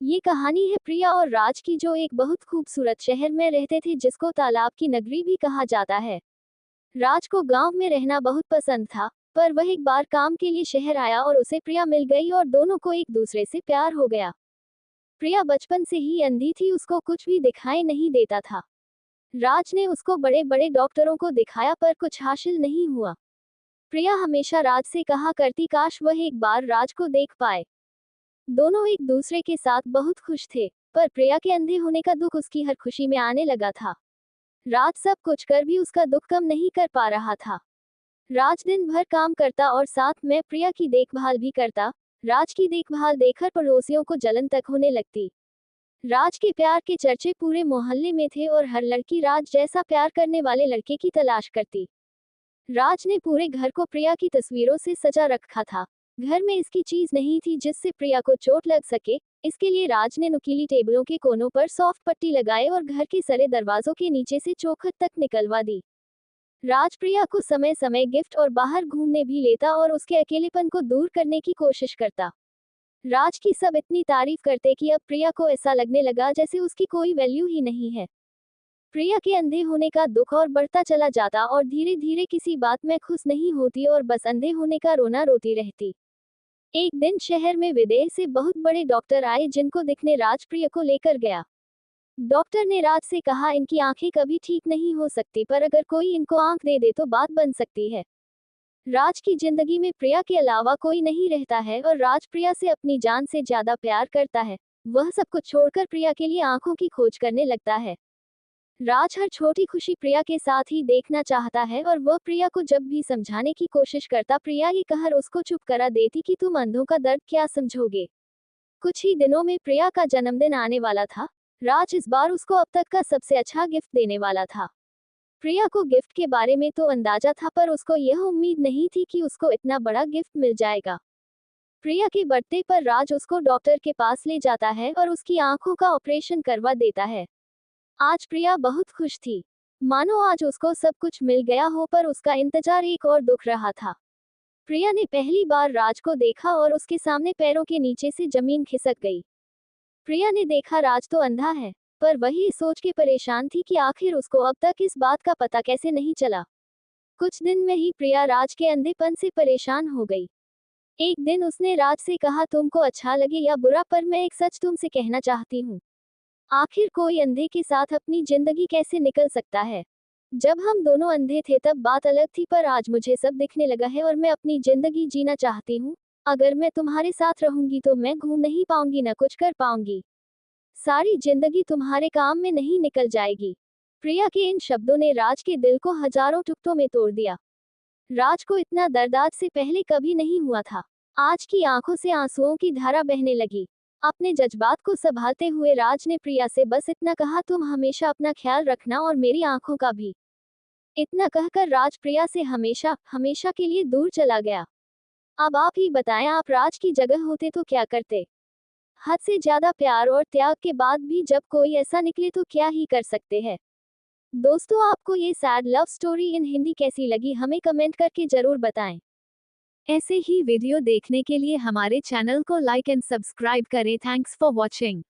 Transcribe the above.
ये कहानी है प्रिया और राज की, जो एक बहुत खूबसूरत शहर में रहते थे जिसको तालाब की नगरी भी कहा जाता है। राज को गांव में रहना बहुत पसंद था, पर वह एक बार काम के लिए शहर आया और उसे प्रिया मिल गई और दोनों को एक दूसरे से प्यार हो गया। प्रिया बचपन से ही अंधी थी, उसको कुछ भी दिखाई नहीं देता था। राज ने उसको बड़े बड़े डॉक्टरों को दिखाया पर कुछ हासिल नहीं हुआ। प्रिया हमेशा राज से कहा करती काश वह एक बार राज को देख पाए। दोनों एक दूसरे के साथ बहुत खुश थे, पर प्रिया के अंधे होने का दुख उसकी हर खुशी में आने लगा था। राज सब कुछ कर भी उसका दुख कम नहीं कर पा रहा था। राज दिन भर काम करता और साथ में प्रिया की देखभाल भी करता। राज की देखभाल देखकर पड़ोसियों को जलन तक होने लगती। राज के प्यार के चर्चे पूरे मोहल्ले में थे और हर लड़की राज जैसा प्यार करने वाले लड़के की तलाश करती। राज ने पूरे घर को प्रिया की तस्वीरों से सजा रखा था। घर में इसकी चीज नहीं थी जिससे प्रिया को चोट लग सके। इसके लिए राज ने नुकीली टेबलों के कोनों पर सॉफ्ट पट्टी लगाए और घर के सारे दरवाजों के नीचे से चौखट तक निकलवा दी। राज प्रिया को समय समय गिफ्ट और बाहर घूमने भी लेता और उसके अकेलेपन को दूर करने की कोशिश करता। राज की सब इतनी तारीफ करते कि अब प्रिया को ऐसा लगने लगा जैसे उसकी कोई वैल्यू ही नहीं है। प्रिया के अंधे होने का दुख और बढ़ता चला जाता और धीरे धीरे किसी बात में खुश नहीं होती और बस अंधे होने का रोना रोती रहती। एक दिन शहर में विदेश से बहुत बड़े डॉक्टर आए जिनको दिखने राज प्रिया को लेकर गया। डॉक्टर ने राज से कहा इनकी आंखें कभी ठीक नहीं हो सकती, पर अगर कोई इनको आंख दे दे तो बात बन सकती है। राज की जिंदगी में प्रिया के अलावा कोई नहीं रहता है और राज प्रिया से अपनी जान से ज्यादा प्यार करता है। वह सब कुछ छोड़कर प्रिया के लिए आंखों की खोज करने लगता है। राज हर छोटी खुशी प्रिया के साथ ही देखना चाहता है और वह प्रिया को जब भी समझाने की कोशिश करता, प्रिया ये कहकर उसको चुप करा देती कि तुम अंधों का दर्द क्या समझोगे। कुछ ही दिनों में प्रिया का जन्मदिन आने वाला था। राज इस बार उसको अब तक का सबसे अच्छा गिफ्ट देने वाला था। प्रिया को गिफ्ट के बारे में तो अंदाजा था, पर उसको यह उम्मीद नहीं थी कि उसको इतना बड़ा गिफ्ट मिल जाएगा। प्रिया के बर्थडे पर राज उसको डॉक्टर के पास ले जाता है और उसकी आंखों का ऑपरेशन करवा देता है। आज प्रिया बहुत खुश थी, मानो आज उसको सब कुछ मिल गया हो, पर उसका इंतजार एक और दुख रहा था। प्रिया ने पहली बार राज को देखा और उसके सामने पैरों के नीचे से जमीन खिसक गई। प्रिया ने देखा राज तो अंधा है, पर वही सोच के परेशान थी कि आखिर उसको अब तक इस बात का पता कैसे नहीं चला। कुछ दिन में ही प्रिया राज के अंधेपन से परेशान हो गई। एक दिन उसने राज से कहा तुमको अच्छा लगे या बुरा, पर मैं एक सच तुमसे कहना चाहती हूँ। आखिर कोई अंधे के साथ अपनी जिंदगी कैसे निकल सकता है। जब हम दोनों अंधे थे तब बात अलग थी, पर आज मुझे सब दिखने लगा है और मैं अपनी जिंदगी जीना चाहती हूँ। अगर मैं तुम्हारे साथ रहूंगी तो मैं घूम नहीं पाऊंगी, न कुछ कर पाऊंगी। सारी जिंदगी तुम्हारे काम में नहीं निकल जाएगी। प्रिया के इन शब्दों ने राज के दिल को हजारों टुकड़ों में तोड़ दिया। राज को इतना दर्द आज से पहले कभी नहीं हुआ था। आज की आंखों से आंसुओं की धारा बहने लगी। अपने जज्बात को संभालते हुए राज ने प्रिया से बस इतना कहा, तुम हमेशा अपना ख्याल रखना और मेरी आंखों का भी। इतना कहकर राज प्रिया से हमेशा हमेशा के लिए दूर चला गया। अब आप ही बताएं, आप राज की जगह होते तो क्या करते। हद से ज्यादा प्यार और त्याग के बाद भी जब कोई ऐसा निकले तो क्या ही कर सकते हैं। दोस्तों, आपको ये sad love story in Hindi कैसी लगी, हमें कमेंट करके जरूर बताएं। ऐसे ही वीडियो देखने के लिए हमारे चैनल को लाइक एंड सब्सक्राइब करें। Thanks for watching.